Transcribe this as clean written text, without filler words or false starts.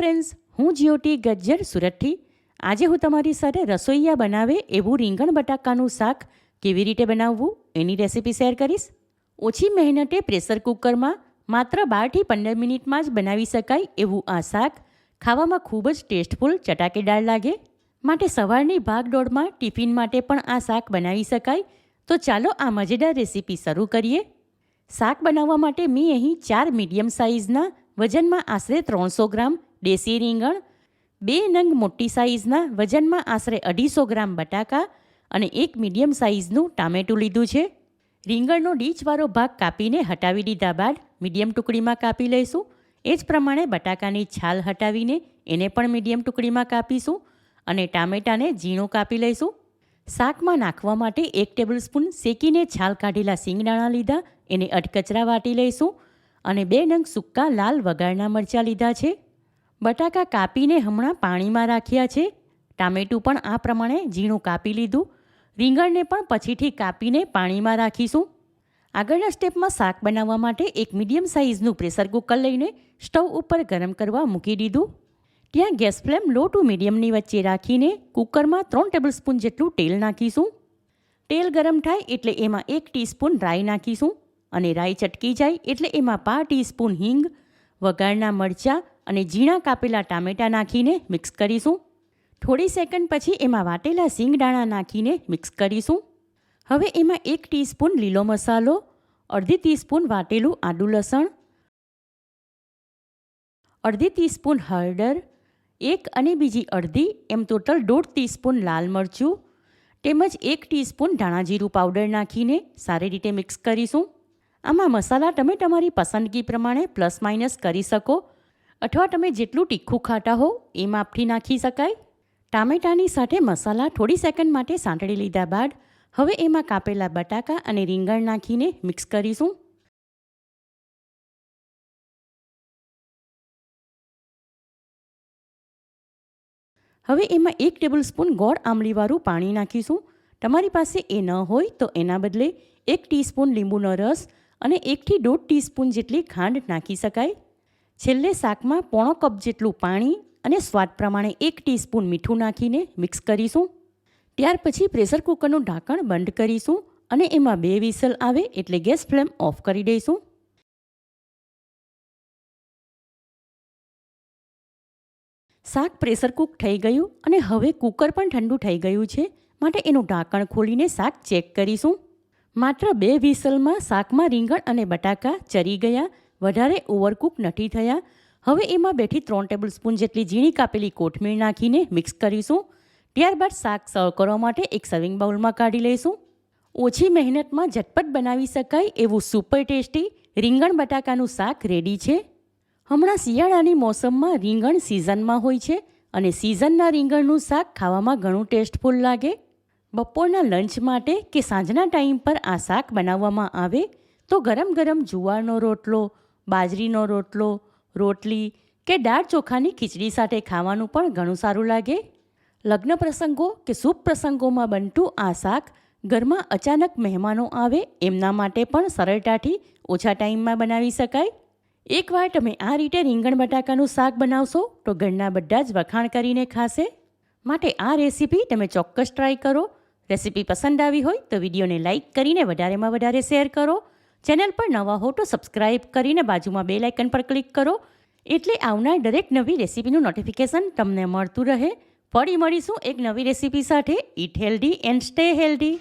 Friends, હું જ્યોતિ ગજ્જર સુરતથી. આજે હું તમારી સાથે રસોઈયા બનાવે એવું રીંગણ બટાકાનું શાક કેવી રીતે બનાવવું એની રેસીપી શેર કરીશ. ઓછી મહેનતે પ્રેશર કુકરમાં માત્ર 12થી 15 મિનિટમાં જ બનાવી શકાય એવું આ શાક ખાવામાં ખૂબ જ ટેસ્ટફુલ ચટાકેદાર લાગે. માટે સવારની ભાગદોડમાં ટિફિન માટે પણ આ શાક બનાવી શકાય. તો ચાલો આ મજેદાર રેસીપી શરૂ કરીએ. શાક બનાવવા માટે મેં અહીં 4 મીડિયમ સાઇઝના વજનમાં આશરે 300 ગ્રામ દેશી રીંગણ, 2 નંગ મોટી સાઇઝના વજનમાં આશરે 250 ગ્રામ બટાકા અને 1 મીડિયમ સાઇઝનું ટામેટું લીધું છે. રીંગણનો ડીચવાળો ભાગ કાપીને હટાવી દીધા બાદ મીડિયમ ટુકડીમાં કાપી લઈશું. એ જ પ્રમાણે બટાકાની છાલ હટાવીને એને પણ મીડિયમ ટુકડીમાં કાપીશું અને ટામેટાને ઝીણું કાપી લઈશું. શાકમાં નાખવા માટે 1 ટેબલસ્પૂન શેકીને છાલ કાઢેલા સિંગદાણા લીધા, એને અધકચરા વાટી લઈશું અને 2 નંગ સૂકા લાલ વઘારના મરચાં લીધા છે. બટાકા કાપીને હમણાં પાણીમાં રાખ્યા છે. ટામેટું પણ આ પ્રમાણે ઝીણું કાપી લીધું. રીંગણને પણ પછીથી કાપીને પાણીમાં રાખીશું. આગળના સ્ટેપમાં શાક બનાવવા માટે 1 મીડિયમ સાઇઝનું પ્રેશર કુકર લઈને સ્ટવ ઉપર ગરમ કરવા મૂકી દીધું. ત્યાં ગેસ ફ્લેમ લો ટુ મીડિયમની વચ્ચે રાખીને કુકરમાં 3 ટેબલસ્પૂન જેટલું તેલ નાખીશું. તેલ ગરમ થાય એટલે એમાં 1 ટીસ્પૂન રાઈ નાખીશું અને રાઈ ચટકી જાય એટલે એમાં 1/2 ટીસ્પૂન હિંગ, વઘારના મરચાં અને ઝીણા કાપેલા ટામેટાં નાખીને મિક્સ કરીશું. થોડી સેકન્ડ પછી એમાં વાટેલા સિંગદાણા નાખીને મિક્સ કરીશું. હવે એમાં 1 ટીસ્પૂન લીલો મસાલો, અડધી ટીસ્પૂન વાટેલું આદું લસણ, અડધી ટીસ્પૂન હળદર, 1 અને બીજી અડધી એમ ટોટલ 1/2 ટીસ્પૂન લાલ મરચું તેમજ 1 ટીસ્પૂન ધાણા જીરું પાવડર નાખીને સારી રીતે મિક્સ કરીશું. આમાં મસાલા તમે તમારી પસંદગી પ્રમાણે પ્લસ માઇનસ કરી શકો અથવા તમે જેટલું તીખું ખાતા હો એ માપથી નાખી શકાય. ટામેટાની સાથે મસાલા થોડી સેકન્ડ માટે સાંતળી લીધા બાદ હવે એમાં કાપેલા બટાકા અને રીંગણ નાખીને મિક્સ કરીશું. હવે એમાં 1 ટેબલસ્પૂન ગોળ આમલીવાળું પાણી નાખીશું. તમારી પાસે એ ન હોય તો એના બદલે 1 ટીસ્પૂન લીંબુનો રસ અને 1 થી 1.5 ટીસ્પૂન જેટલી ખાંડ નાખી શકાય. છેલ્લે શાકમાં 1/4 કપ જેટલું પાણી અને સ્વાદ પ્રમાણે 1 ટીસ્પૂન મીઠું નાખીને મિક્સ કરીશું. ત્યાર પછી પ્રેશર કુકરનું ઢાંકણ બંધ કરીશું અને એમાં 2 વિસલ આવે એટલે ગેસ ફ્લેમ ઓફ કરી દઈશું. શાક પ્રેશર કુક થઈ ગયું અને હવે કુકર પણ ઠંડુ થઈ ગયું છે, માટે એનું ઢાંકણ ખોલીને શાક ચેક કરીશું. માત્ર 2 વિસલમાં શાકમાં રીંગણ અને બટાકા ચરી ગયા, વધારે ઓવરકુક નથી થયા. હવે એમાં 2 થી 3 ટેબલસ્પૂન જેટલી ઝીણી કાપેલી કોથમીર નાખીને મિક્સ કરીશું. ત્યારબાદ શાક સર્વ કરવા માટે એક સર્વિંગ બાઉલમાં કાઢી લઈશું. ઓછી મહેનતમાં ઝટપટ બનાવી શકાય એવું સુપર ટેસ્ટી રીંગણ બટાકાનું શાક રેડી છે. હમણાં શિયાળાની મોસમમાં રીંગણ સિઝનમાં હોય છે અને સિઝનના રીંગણનું શાક ખાવામાં ઘણું ટેસ્ટફુલ લાગે. બપોરના લંચ માટે કે સાંજના ટાઈમ પર આ શાક બનાવવામાં આવે તો ગરમ ગરમ જુવારનો રોટલો, બાજરીનો રોટલો, રોટલી કે દાળ ચોખાની ખીચડી સાથે ખાવાનું પણ ઘણું સારું લાગે. લગ્ન પ્રસંગો કે શુભ પ્રસંગોમાં બનતું આ શાક ઘરમાં અચાનક મહેમાનો આવે એમના માટે પણ સરળતાથી ઓછા ટાઈમમાં બનાવી શકાય. એકવાર તમે આ રીતે રીંગણ બટાકાનું શાક બનાવશો તો ઘરના બધા જ વખાણ કરીને ખાશે. માટે આ રેસીપી તમે ચોક્કસ ટ્રાય કરો. રેસીપી પસંદ આવી હોય તો વિડીયોને લાઇક કરીને વધારેમાં વધારે શેર કરો. ચેનલ પર નવા હો તો સબસ્ક્રાઇબ કરીને બાજુમાં બેલ આઇકન પર ક્લિક કરો એટલે આવનાર દરેક નવી રેસીપીનું નોટિફિકેશન તમને મળતું રહે. ફરી મળીશું એક નવી રેસીપી સાથે. Eat healthy and stay healthy.